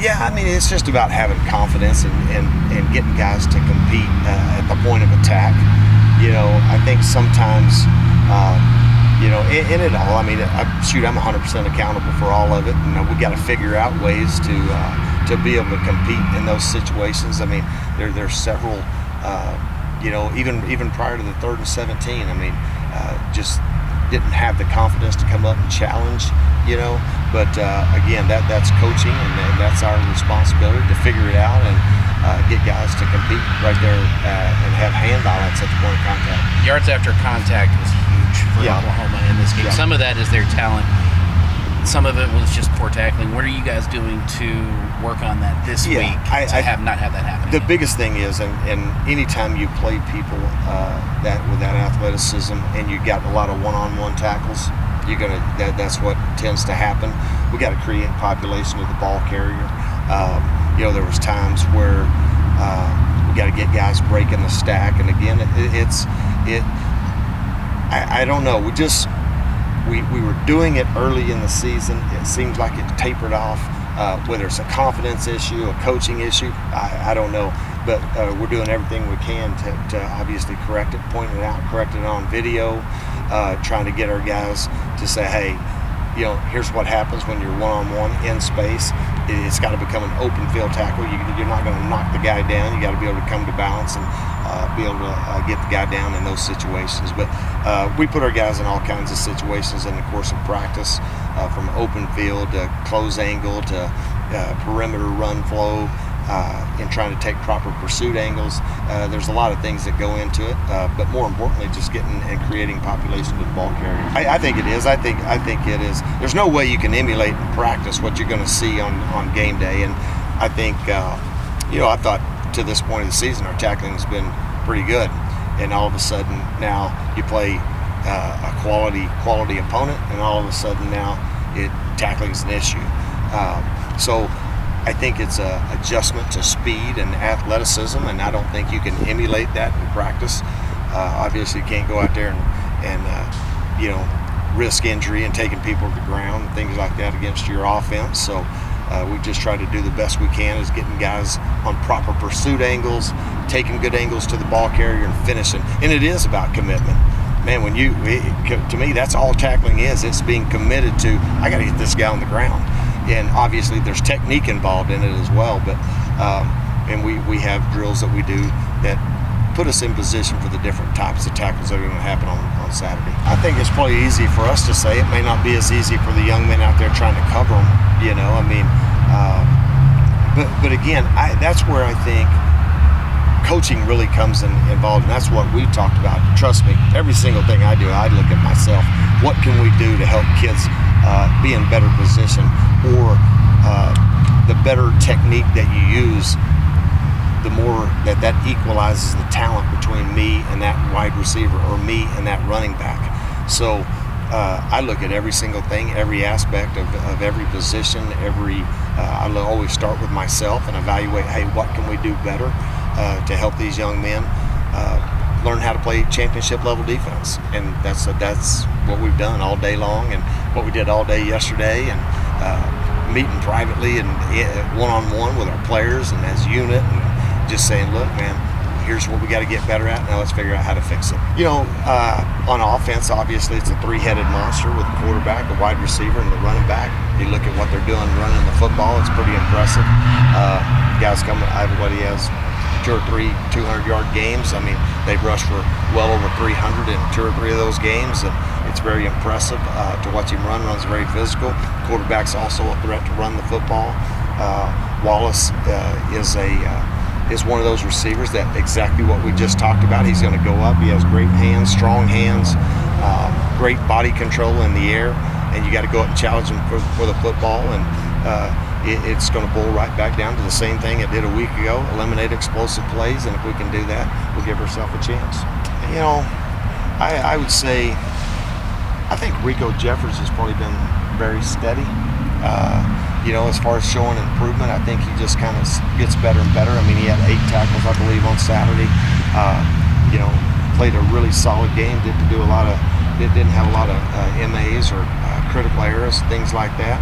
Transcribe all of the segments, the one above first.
Yeah, I mean, it's just about having confidence and getting guys to compete at the point of attack. I think sometimes, in it all, I mean, I'm 100% accountable for all of it. We got to figure out ways to be able to compete in those situations. I mean, there's several, even prior to the 3rd and 17, I mean, just didn't have the confidence to come up and challenge, but again, that's coaching, and that's our responsibility to figure it out and get guys to compete right there and have hand balance at the point of contact. Yards after contact was huge for Oklahoma in this game. Some of that is their talent. Some of it was just poor tackling. What are you guys doing to work on that this week to not have that happen? The biggest thing is, and anytime you play people with that athleticism, and you got a lot of one-on-one tackles, that's what tends to happen. We got to create population of the ball carrier. There was times where we got to get guys breaking the stack, and again, I don't know. We were doing it early in the season. It seems like it tapered off. Whether it's a confidence issue, a coaching issue, I don't know. But we're doing everything we can to obviously correct it, point it out, correct it on video, trying to get our guys to say, hey, here's what happens when you're one-on-one in space. It's got to become an open field tackle. You're not going to knock the guy down. You got to be able to come to balance and be able to get the guy down in those situations. But we put our guys in all kinds of situations in the course of practice, from open field to close angle to perimeter run flow, and trying to take proper pursuit angles. There's a lot of things that go into it, but more importantly, just getting and creating population with the ball carrier. I think it is. I think it is. There's no way you can emulate in practice what you're going to see on game day, and I think I thought to this point of the season our tackling has been pretty good, and all of a sudden now you play a quality opponent, and all of a sudden now tackling is an issue. So I think it's an adjustment to speed and athleticism, and I don't think you can emulate that in practice. Obviously, you can't go out there and risk injury and taking people to the ground and things like that against your offense. So we just try to do the best we can is getting guys on proper pursuit angles, taking good angles to the ball carrier, and finishing. And it is about commitment. Man, to me, that's all tackling is. It's being committed to, I got to get this guy on the ground. And obviously there's technique involved in it as well, but and we have drills that we do that put us in position for the different types of tackles that are going to happen on Saturday. I think it's probably easy for us to say. It may not be as easy for the young men out there trying to cover them, but again, that's where I think coaching really comes involved, and that's what we talked about. Trust me, every single thing I do, I look at myself. What can we do to help kids be in better position, or the better technique that you use, the more that equalizes the talent between me and that wide receiver, or me and that running back. So I look at every single thing, every aspect of every position. I always start with myself and evaluate, hey, what can we do better to help these young men learn how to play championship level defense. And that's what we've done all day long, and what we did all day yesterday, and meeting privately and one-on-one with our players and as a unit, and just saying, look, man, here's what we got to get better at. Now let's figure out how to fix it. On offense, obviously it's a three-headed monster with a quarterback, a wide receiver, and the running back. You look at what they're doing running the football, it's pretty impressive. Guys coming, everybody has 2 or 3 200-yard games. I mean, they've rushed for well over 300 in 2 or 3 of those games, and it's very impressive to watch him run. Runs very physical. Quarterback's also a threat to run the football. Wallace is one of those receivers that exactly what we just talked about. He's going to go up. He has great hands, strong hands, great body control in the air, and you got to go up and challenge him for the football, and it's going to boil right back down to the same thing it did a week ago: eliminate explosive plays, and if we can do that, we'll give ourselves a chance. I would say, I think Rico Jeffers has probably been very steady. As far as showing improvement, I think he just kind of gets better and better. I mean, he had 8 tackles, I believe, on Saturday. Played a really solid game. Didn't have a lot of MAs or critical errors, things like that.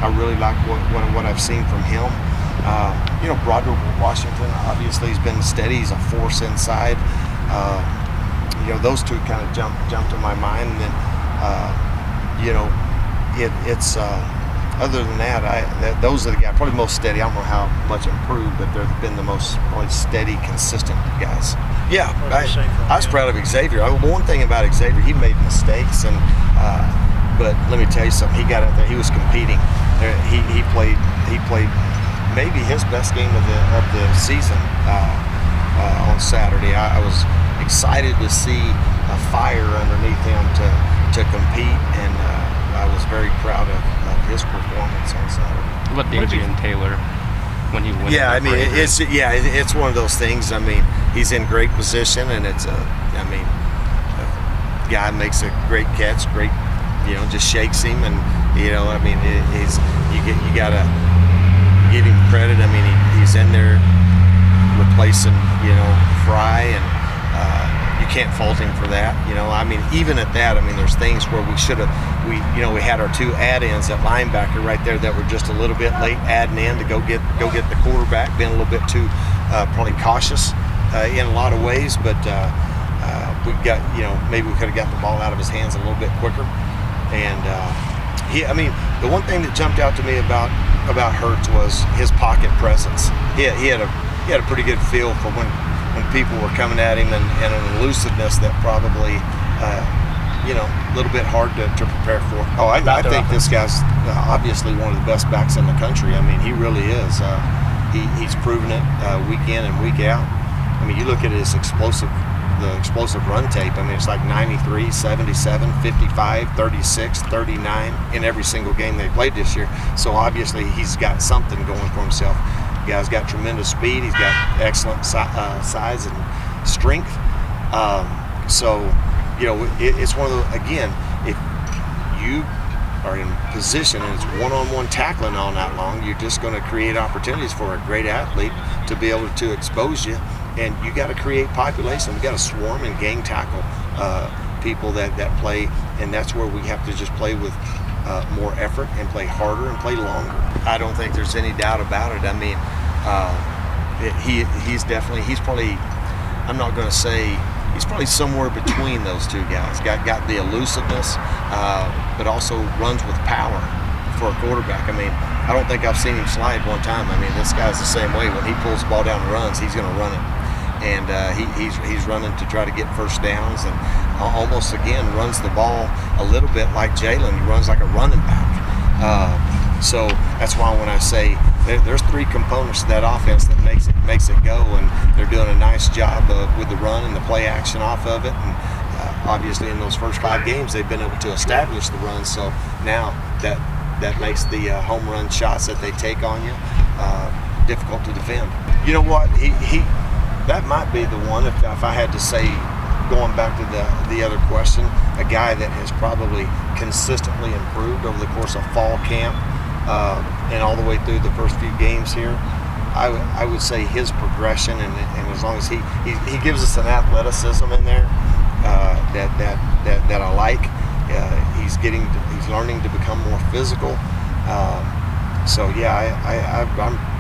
I really like what I've seen from him. Broderick Washington, obviously, he's been steady. He's a force inside. Those two kind of jumped to my mind. And then, it's other than that, those are the guys probably most steady. I don't know how much improved, but they've been the most probably steady, consistent guys. Yeah, I was proud of Xavier. One thing about Xavier, he made mistakes, but let me tell you something. He got out there. He was competing. He played maybe his best game of the season on Saturday. I was excited to see a fire underneath him to compete, and I was very proud of his performance on Saturday. What about Davian Taylor when he went? Yeah, it's one of those things. I mean, he's in great position, and a guy makes a great catch, great, just shakes him, and you gotta give him credit. I mean, he's in there replacing, Fry, and you can't fault him for that. Even at that, there's things where we had our two add-ins at linebacker right there that were just a little bit late adding in to go get the quarterback, being a little bit too probably cautious in a lot of ways, but we got, maybe we could have got the ball out of his hands a little bit quicker. And the one thing that jumped out to me about Hurts was his pocket presence. He had a pretty good feel for when people were coming at him, and an elusiveness that probably a little bit hard to prepare for. I think this guy's obviously one of the best backs in the country. He really is. He's proven it week in and week out. You look at his explosive run tape. It's like 93, 77, 55, 36, 39 in every single game they played this year. So obviously he's got something going for himself. The guy's got tremendous speed. He's got excellent size and strength. It's one of those, again, if you are in position and it's one-on-one tackling all night long, you're just going to create opportunities for a great athlete to be able to expose you. And you got to create population. We got to swarm and gang tackle people that play, and that's where we have to just play with more effort and play harder and play longer. I don't think there's any doubt about it. He's probably, I'm not going to say, he's probably somewhere between those two guys. Got the elusiveness, but also runs with power for a quarterback. I don't think I've seen him slide one time. This guy's the same way. When he pulls the ball down and runs, he's going to run it. And he's running to try to get first downs, and almost again runs the ball a little bit like Jalen. He runs like a running back. So that's why when I say there's three components to that offense that makes it go, and they're doing a nice job with the run and the play action off of it. And obviously in those first 5 games they've been able to establish the run. So now that makes the home run shots that they take on you difficult to defend. You know what? That might be the one, if I had to say, going back to the other question, a guy that has probably consistently improved over the course of fall camp and all the way through the first few games here. I would say his progression, and as long as he gives us an athleticism in there that I like. He's learning to become more physical. I'm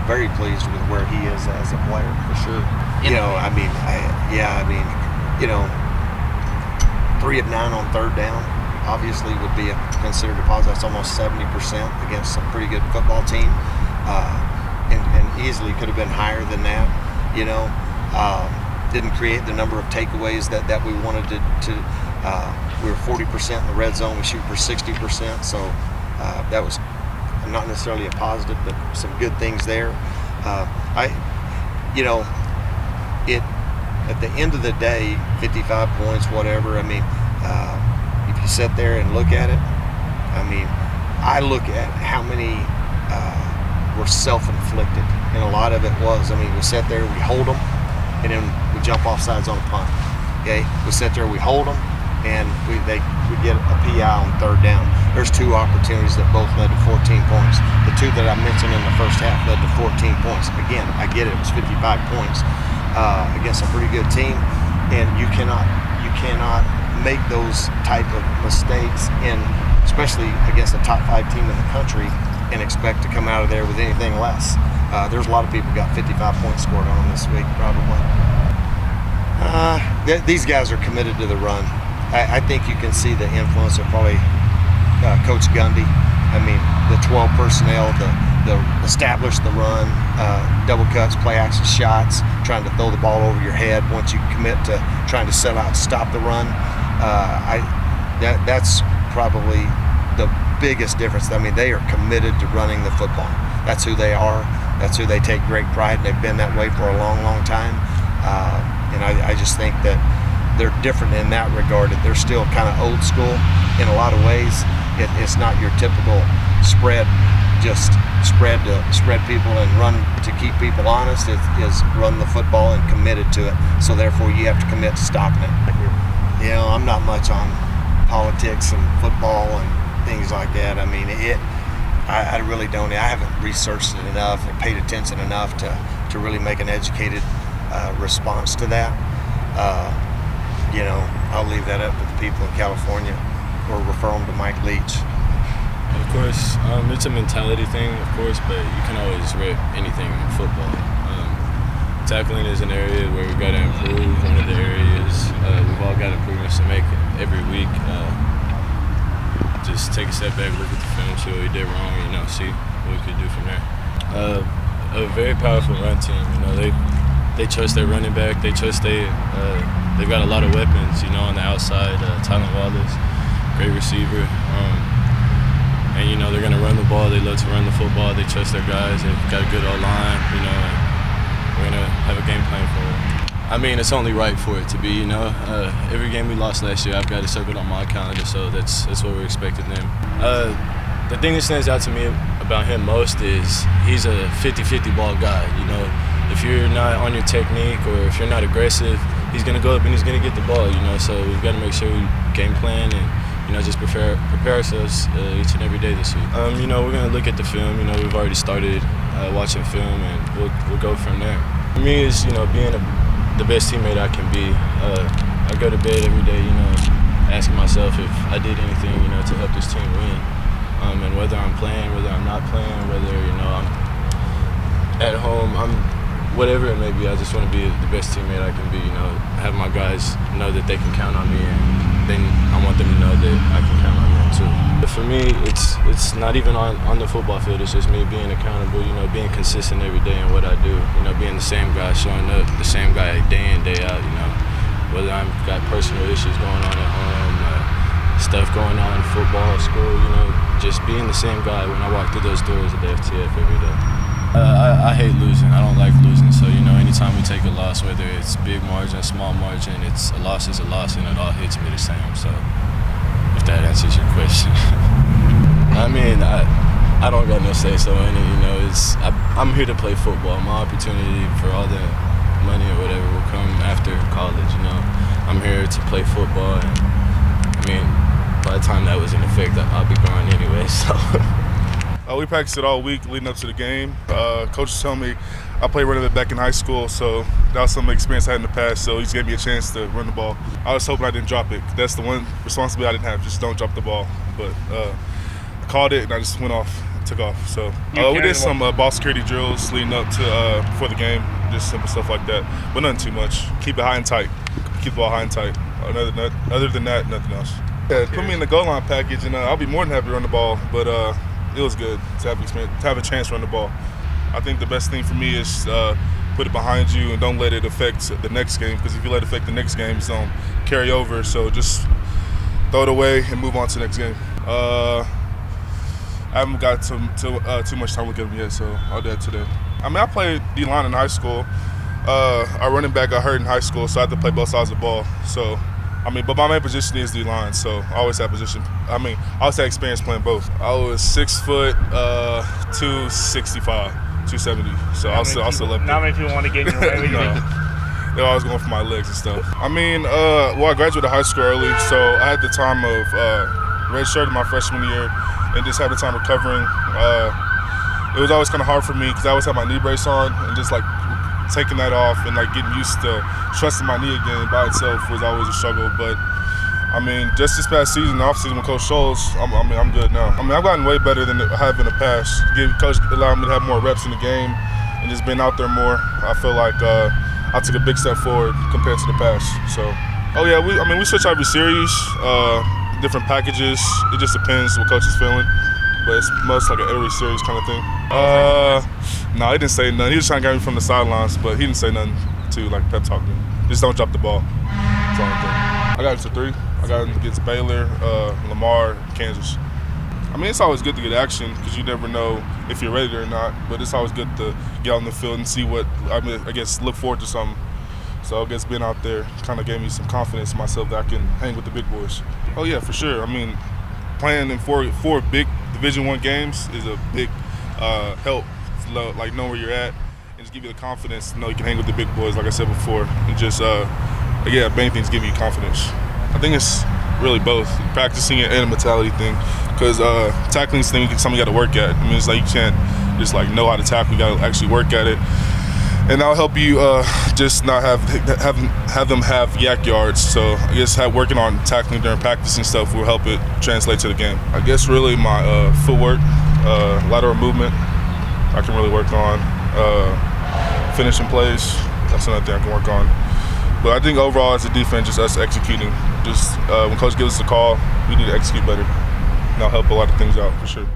very pleased with where he is as a player, for sure. 3 of 9 on third down obviously would be considered a positive. That's almost 70% against a pretty good football team, and easily could have been higher than that. Didn't create the number of takeaways that we wanted to. We were 40% in the red zone. We shoot for 60%, so that was not necessarily a positive, but some good things there. At the end of the day, 55 points, whatever. If you sit there and look at it, I look at how many were self-inflicted, and a lot of it was. We sit there, we hold them, and then we jump off sides on a punt. Okay, we sit there, we hold them, and we get a PI on third down. There's 2 opportunities that both led to 14 points. The 2 that I mentioned in the first half led to 14 points. Again, I get it was 55 points against a pretty good team, and you cannot make those type of mistakes, especially against a top 5 team in the country, and expect to come out of there with anything less. There's a lot of people got 55 points scored on them this week, probably. These guys are committed to the run. I think you can see the influence of probably Coach Gundy. I mean, the 12 personnel, the establish the run, double cuts, play action shots, trying to throw the ball over your head once you commit to trying to set out to stop the run. That's probably the biggest difference. I mean, they are committed to running the football. That's who they are. That's who they take great pride in. They've been that way for a long, long time. And I just think that they're different in that regard. They're still kind of old school in a lot of ways. It's not your typical spread, just spread people and run to keep people honest. It is run the football and committed to it. So therefore, you have to commit to stopping it. You know, I'm not much on politics and football and things like that. I mean, I really don't. I haven't researched it enough and paid attention enough to really make an educated response to that. You know, I'll leave that up to the people in California or refer them to Mike Leach. Of course, it's a mentality thing, of course, but you can always rep anything in football. Tackling is an area where we've got to improve. One of the areas we've all got improvements to make every week. Just take a step back, look at the film, see what we did wrong, you know, see what we could do from there. A very powerful run team. You know, they trust their running back. They trust they've got a lot of weapons. You know, on the outside, Tylen Wallace, great receiver. And, you know, they're going to run the ball. They love to run the football. They trust their guys. They've got a good O-line, you know, and we're going to have a game plan for it. I mean, it's only right for it to be, you know. Every game we lost last year, I've got it circled on my calendar, so that's what we're expecting them. The thing that stands out to me about him most is he's a 50-50 ball guy, you know. If you're not on your technique or if you're not aggressive, he's going to go up and he's going to get the ball, you know. So we've got to make sure we game plan and, you know, just prepare ourselves each and every day this week. You know, we're going to look at the film. You know, we've already started watching film, and we'll go from there. For me, it's, you know, being the best teammate I can be. I go to bed every day, you know, asking myself if I did anything, you know, to help this team win. And whether I'm playing, whether I'm not playing, whether, you know, I'm at home, whatever it may be, I just want to be the best teammate I can be, you know, have my guys know that they can count on me, and then I want them to know that I can count on them too. But for me, it's not even on the football field, it's just me being accountable, you know, being consistent every day in what I do, you know, being the same guy, showing up, the same guy day in, day out, you know, whether I've got personal issues going on at home, stuff going on in football, school, you know, just being the same guy when I walk through those doors at the FTF every day. I hate losing. I don't like losing. So, you know, anytime we take a loss, whether it's big margin, small margin, it's a loss is a loss, and it all hits me the same. So, if that answers your question. I mean, I don't got no say so in it. You know, I'm here to play football. My opportunity for all the money or whatever will come after college. You know, I'm here to play football, and I mean, by the time that was in effect, I'll be gone anyway. So. We practiced it all week leading up to the game. Coach was telling me I played running back in high school, so that was some experience I had in the past, so he just gave me a chance to run the ball. I was hoping I didn't drop it. That's the one responsibility I didn't have, just don't drop the ball. But I called it, and I just went off, took off. So we did some ball security drills leading up to before the game, just simple stuff like that, but nothing too much. Keep it high and tight. Keep the ball high and tight. Other than that, nothing else. Yeah, put me in the goal line package, and I'll be more than happy to run the ball, but it was good to have a chance to run the ball. I think the best thing for me is put it behind you and don't let it affect the next game, because if you let it affect the next game, it's going to carry over. So just throw it away and move on to the next game. I haven't got too much time looking at them yet, so I'll do that today. I mean, I played D-line in high school. Our running back got hurt in high school, so I had to play both sides of the ball. So, I mean, but my main position is D-line, so I always had position. I mean, I always had experience playing both. I was 6 foot, 265, 270, so I still left. Not many people want to get in your way. No, they're always going for my legs and stuff. I mean, well, I graduated high school early, so I had the time of redshirting my freshman year and just had the time recovering. It was always kind of hard for me because I always had my knee brace on, and just like taking that off and like getting used to trusting my knee again by itself was always a struggle. But I mean, just this past season, the offseason with Coach Scholes, I'm good now. I mean, I've gotten way better than I have in the past. Coach allowed me to have more reps in the game and just been out there more. I feel like I took a big step forward compared to the past. So, oh yeah, we switch every series, different packages. It just depends what coach is feeling. But it's most like an every series kind of thing. No, he didn't say nothing. He was trying to get me from the sidelines, but he didn't say nothing to like pep talk me. Just don't drop the ball. That's the only thing. I got it to 3. I got it against Baylor, Lamar, Kansas. I mean, it's always good to get action because you never know if you're ready or not. But it's always good to get out on the field and see what, I guess, look forward to something. So I guess being out there kind of gave me some confidence in myself that I can hang with the big boys. Oh yeah, for sure. I mean, playing in four big Division I games is a big help. Like know where you're at and just give you the confidence to know you can hang with the big boys. Like I said before, and just main things give you confidence. I think it's really both, practicing it and a mentality thing. Because tackling is something you got to work at. I mean, it's like you can't just like know how to tackle. You got to actually work at it, and that'll help you just not have them have yak yards. So I guess working on tackling during practice and stuff will help it translate to the game. I guess really my footwork, lateral movement, I can really work on. Finishing plays, that's another thing I can work on. But I think overall as a defense, just us executing. Just when coach gives us a call, we need to execute better. And that'll help a lot of things out for sure.